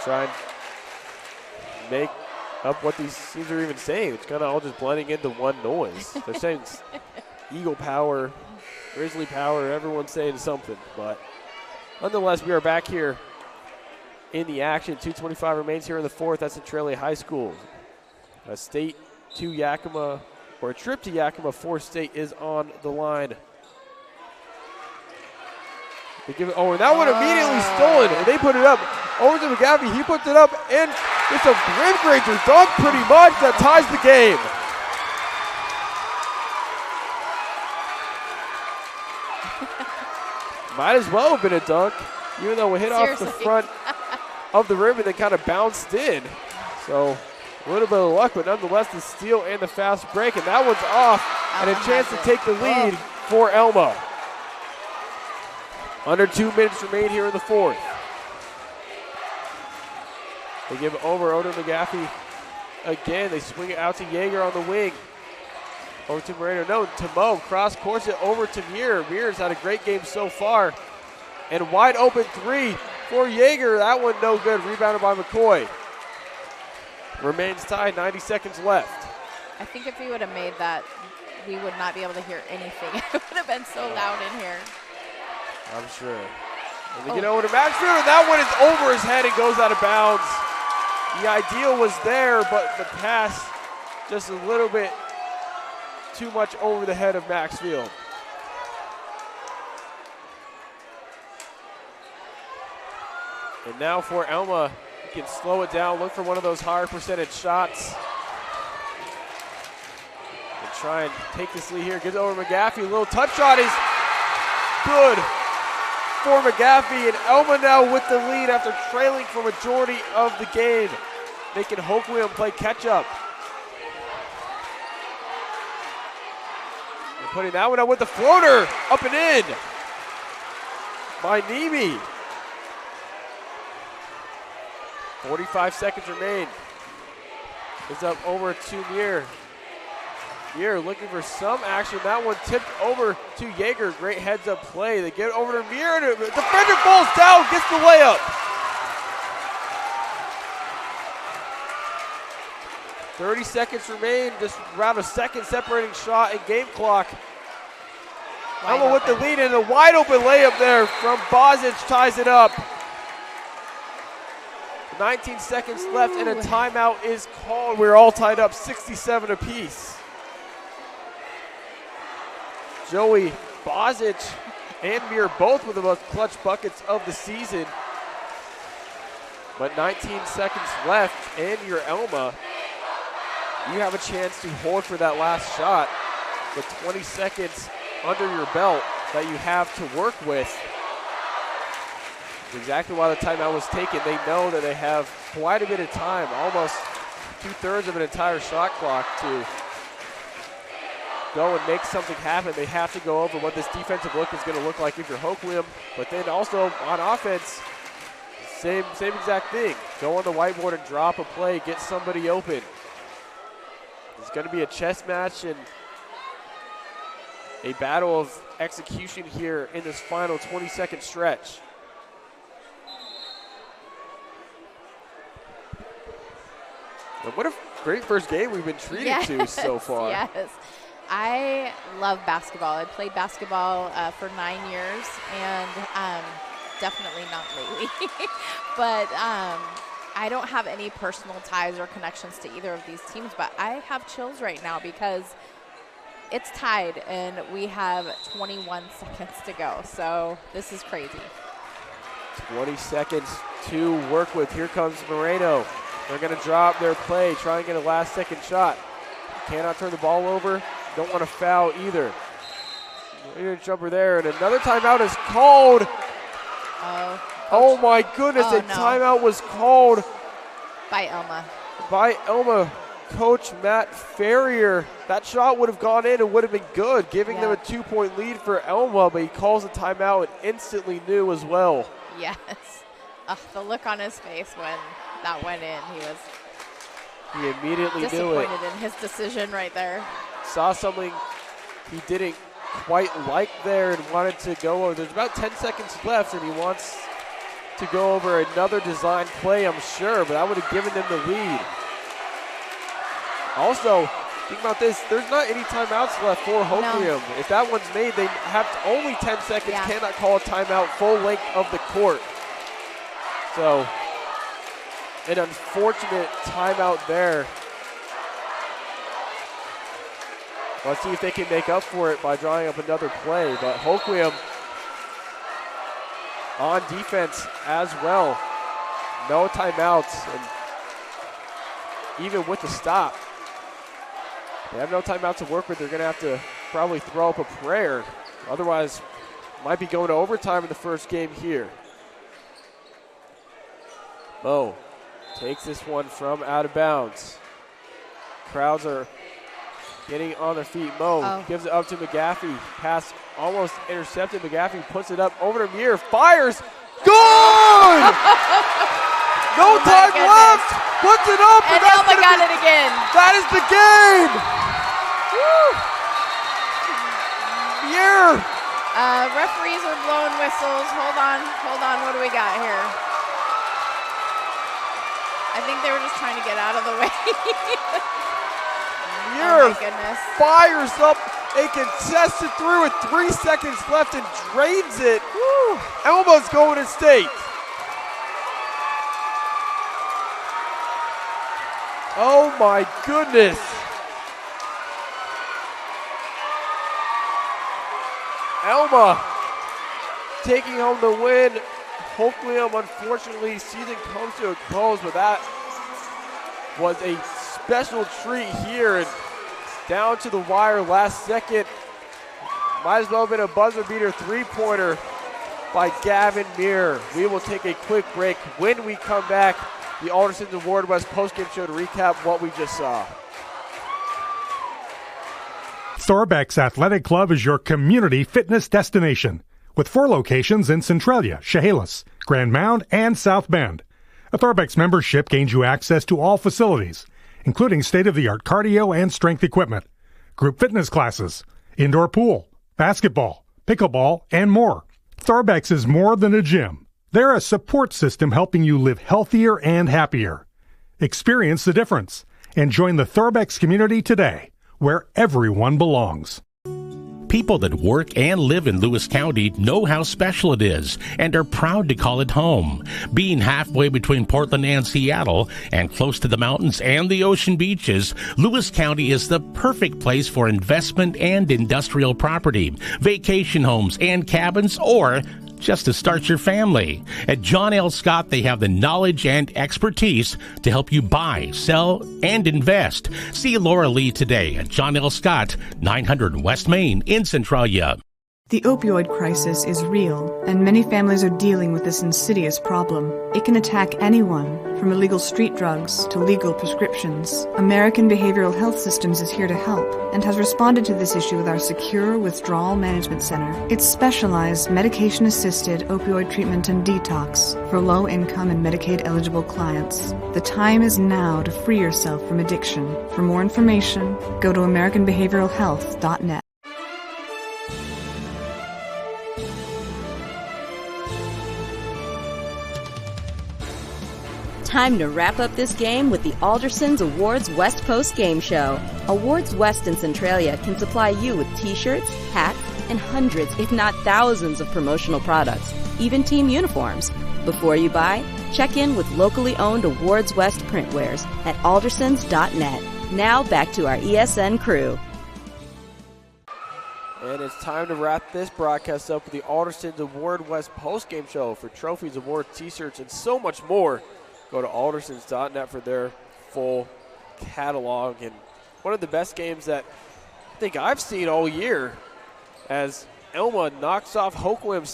Trying to make up what these teams are even saying. It's kind of all just blending into one noise. They're saying Eagle power, Grizzly power, everyone's saying something. But nonetheless, we are back here in the action. 2:25 remains here in the fourth. That's Centralia High School. A state to Yakima, or a trip to Yakima for state is on the line. They give it, and that one immediately stolen, and they put it up. Over to McGaffey, he puts it up, and it's a rim breaker dunk pretty much that ties the game. Might as well have been a dunk, even though it hit off the front of the rim and then kind of bounced in. So a little bit of luck, but nonetheless the steal and the fast break, and that one's off, and a chance to take the lead for Elma. Under 2 minutes remain here in the fourth. They give it over to McGaffey again. They swing it out to Yeager on the wing. Over to Moreno. No, to Mo. Cross course it over to Muir. Muir's had a great game so far. And wide open three for Yeager. That one no good. Rebounded by McCoy. Remains tied. 90 seconds left.
I think if he would have made that, we would not be able to hear anything. It would have been so loud in here.
I'm sure. And they get over to Maxfield, and that one is over his head and goes out of bounds. The ideal was there, but the pass just a little bit too much over the head of Maxfield. And now for Elma, you can slow it down, look for one of those higher percentage shots. And try and take this lead here. Gives it over to McGaffey. A little touch shot is good for McGaffey, and Elma now with the lead after trailing for majority of the game, making Hoquiam play catch up. And putting that one out with the floater, up and in by Nemi. 45 seconds remain. It's up over to Muir. Muir looking for some action. That one tipped over to Yeager. Great heads-up play. They get it over to Muir. And the defender falls down, gets the layup. 30 seconds remain. Just around a second separating shot and game clock. Elma with the lead, and a wide open layup there from Bozic ties it up. 19 seconds left, and a timeout is called. We're all tied up 67 apiece. Joey Bozic and Muir both with the most clutch buckets of the season. But 19 seconds left, and you're Elma. You have a chance to hold for that last shot with 20 seconds under your belt that you have to work with. That's exactly why the timeout was taken. They know that they have quite a bit of time, almost 2/3 of an entire shot clock to go and make something happen, they have to go over what this defensive look is going to look like if you're Hoquiam. But then also on offense, same exact thing. Go on the whiteboard and drop a play, get somebody open. It's going to be a chess match and a battle of execution here in this final 20-second stretch. And what a great first game we've been treated to so far.
Yes. I love basketball. I played basketball for 9 years, and definitely not lately. But I don't have any personal ties or connections to either of these teams, but I have chills right now because it's tied, and we have 21 seconds to go. So this is crazy.
20 seconds to work with. Here comes Moreno. They're going to drop their play, try and get a last-second shot. Cannot turn the ball over. Don't want to foul either. Jumper there, and another timeout is called. Oh my goodness, a timeout was called.
By Elma.
By Elma. Coach Matt Ferrier. That shot would have gone in and would have been good, giving them a 2-point lead for Elma, but he calls a timeout and instantly knew as well.
Yes. The look on his face when that went in,
he immediately knew it.
Disappointed in his decision right there.
Saw something he didn't quite like there and wanted to go over. There's about 10 seconds left, and he wants to go over another design play, I'm sure, but that would have given them the lead. Also, think about this. There's not any timeouts left for Hoquiam. No. If that one's made, they have only 10 seconds, cannot call a timeout full length of the court. So, an unfortunate timeout there. Let's see if they can make up for it by drawing up another play. But Hoquiam on defense as well. No timeouts. And even with the stop, they have no timeouts to work with. They're going to have to probably throw up a prayer. Otherwise, might be going to overtime in the first game here. Mo takes this one from out of bounds. Crowds are getting on their feet. Mo gives it up to McGaffey. Pass almost intercepted. McGaffey puts it up over to Muir. Fires. Good! No time left. Puts it up.
And Elma got it again.
That is the game. Woo! Muir.
Referees are blowing whistles. Hold on. What do we got here? I think they were just trying to get out of the way.
Muir
fires
up a contested through with 3 seconds left and drains it. Woo. Elma's going to state. Oh my goodness. Elma taking home the win. Hoquiam, unfortunately, season comes to a close, but that was a special treat here. And down to the wire last second. Might as well have been a buzzer beater three-pointer by Gavin Muir. We will take a quick break. When we come back, the Alderson's Award West postgame show to recap what we just saw.
Thorbeck's Athletic Club is your community fitness destination, with 4 locations in Centralia, Chehalis, Grand Mound, and South Bend. A Thorbeck's membership gains you access to all facilities, including state-of-the-art cardio and strength equipment, group fitness classes, indoor pool, basketball, pickleball, and more. Thorbeck's is more than a gym. They're a support system helping you live healthier and happier. Experience the difference and join the Thorbeck's community today, where everyone belongs.
People that work and live in Lewis County know how special it is and are proud to call it home. Being halfway between Portland and Seattle and close to the mountains and the ocean beaches, Lewis County is the perfect place for investment and industrial property, vacation homes and cabins, or just to start your family. At John L. Scott, they have the knowledge and expertise to help you buy, sell, and invest. See Laura Lee today at John L. Scott, 900 West Main in Centralia.
The opioid crisis is real, and many families are dealing with this insidious problem. It can attack anyone, from illegal street drugs to legal prescriptions. American Behavioral Health Systems is here to help and has responded to this issue with our secure withdrawal management center. It's specialized medication-assisted opioid treatment and detox for low-income and Medicaid-eligible clients. The time is now to free yourself from addiction. For more information, go to AmericanBehavioralHealth.net.
Time to wrap up this game with the Alderson's Awards West Post Game Show. Awards West in Centralia can supply you with t-shirts, hats, and hundreds, if not thousands, of promotional products, even team uniforms. Before you buy, check in with locally owned Awards West printwares at aldersons.net. Now back to our ESN crew.
And it's time to wrap this broadcast up with the Alderson's Award West Post Game Show for trophies, awards, t-shirts, and so much more. Go to aldersons.net for their full catalog. And one of the best games that I think I've seen all year, as Elma knocks off Hoquiam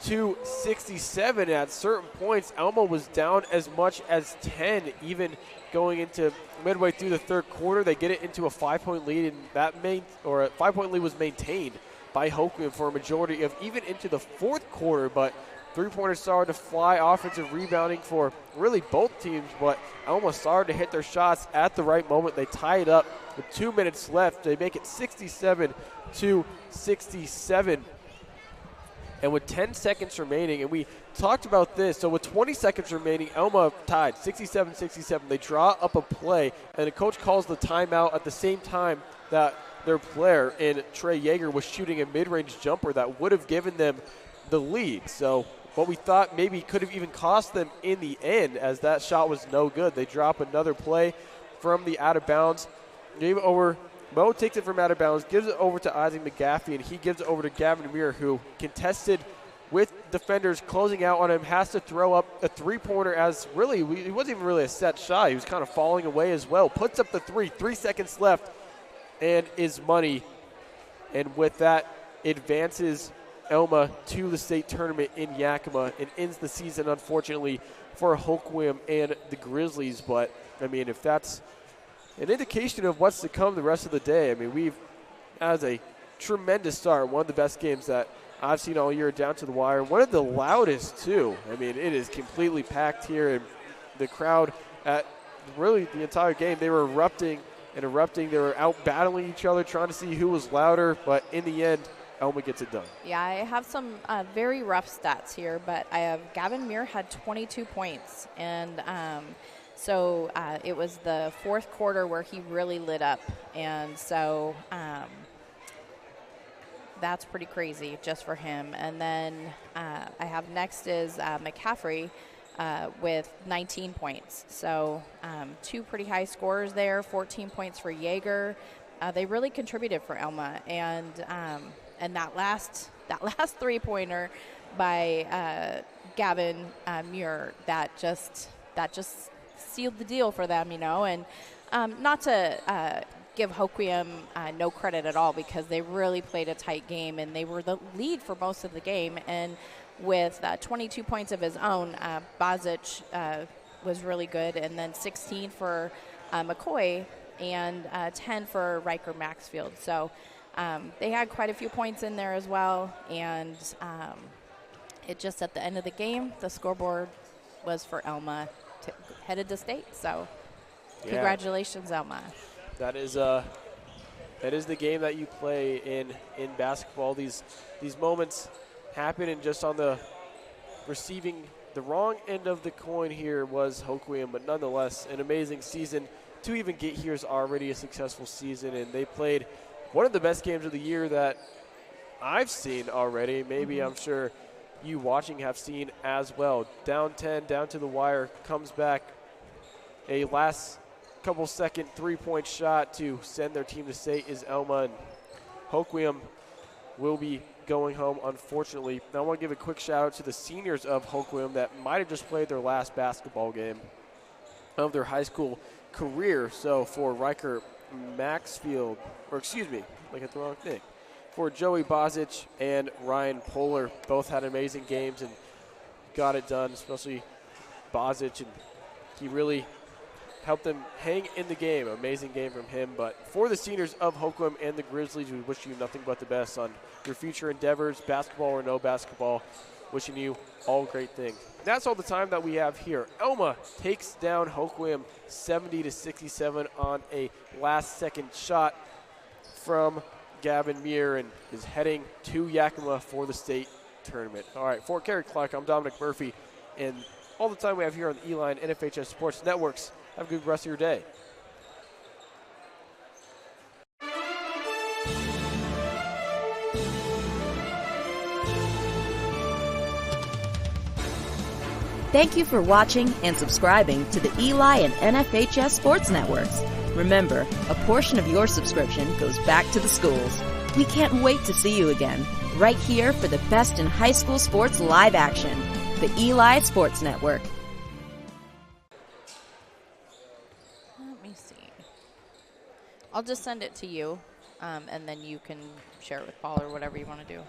70-67. At certain points, Elma was down as much as 10, even going into midway through the third quarter. They get it into a 5-point lead, and a 5-point lead was maintained by Hoquiam for a majority of even into the fourth quarter. But three-pointers started to fly, offensive rebounding for really both teams, but Elma started to hit their shots at the right moment. They tie it up with 2 minutes left. They make it 67-67. And with 10 seconds remaining, and we talked about this, so with 20 seconds remaining, Elma tied 67-67. They draw up a play, and the coach calls the timeout at the same time that their player in Trey Yeager was shooting a mid-range jumper that would have given them the lead. So what we thought maybe could have even cost them in the end, as that shot was no good. They drop another play from the out of bounds. Gave it over. Mo takes it from out of bounds, gives it over to Isaac McGaffey, and he gives it over to Gavin Muir, who contested with defenders closing out on him, has to throw up a three-pointer, as really, it wasn't even really a set shot. He was kind of falling away as well. Puts up the 3 seconds left, and is money. And with that, advances Elma to the state tournament in Yakima and ends the season, unfortunately, for Hoquiam and the Grizzlies. But, I mean, if that's an indication of what's to come the rest of the day, I mean, we've, as a tremendous start, one of the best games that I've seen all year, down to the wire. One of the loudest, too. I mean, it is completely packed here, and the crowd at really the entire game, they were erupting. They were out battling each other, trying to see who was louder, but in the end, Elma gets it done.
Yeah, I have some very rough stats here, but I have Gavin Muir had 22 points, and so it was the fourth quarter where he really lit up, and so that's pretty crazy just for him. And then I have next is McCaffrey with 19 points. So two pretty high scorers there, 14 points for Yeager. They really contributed for Elma, and that last three-pointer by Gavin Muir, that just sealed the deal for them, you know. And not to give Hoquiam no credit at all, because they really played a tight game, and they were the lead for most of the game. And with 22 points of his own, Bozic was really good, and then 16 for McCoy and 10 for Riker Maxfield. So they had quite a few points in there as well, and it just at the end of the game, the scoreboard was for Elma, headed to state. So congratulations, Elma.
That is the game that you play in basketball. These moments happen, and just on the receiving the wrong end of the coin here was Hoquiam, but nonetheless an amazing season. To even get here is already a successful season, and they played one of the best games of the year that I've seen already. Maybe I'm sure you watching have seen as well. Down 10, down to the wire, comes back. A last couple second three-point shot to send their team to state is Elma, and Hoquiam will be going home, unfortunately. Now I want to give a quick shout out to the seniors of Hoquiam that might have just played their last basketball game of their high school career. So for Riker Maxfield, or excuse me, I got the wrong thing. for Joey Bozic and Ryan Poehler. Both had amazing games and got it done, especially Bozic, and he really helped them hang in the game. Amazing game from him. But for the seniors of Hoquiam and the Grizzlies, we wish you nothing but the best on your future endeavors, basketball or no basketball. Wishing you all great things. That's all the time that we have here. Elma takes down Hoquiam 70-67 on a last-second shot from Gavin Muir and is heading to Yakima for the state tournament. All right, for Kerry Clark, I'm Dominic Murphy, and all the time we have here on the E-Line and FHS Sports Networks. Have a good rest of your day.
Thank you for watching and subscribing to the Eli and NFHS Sports Networks. Remember, a portion of your subscription goes back to the schools. We can't wait to see you again, right here for the best in high school sports live action. The Eli Sports Network.
Let me see. I'll just send it to you, and then you can share it with Paul or whatever you want to do.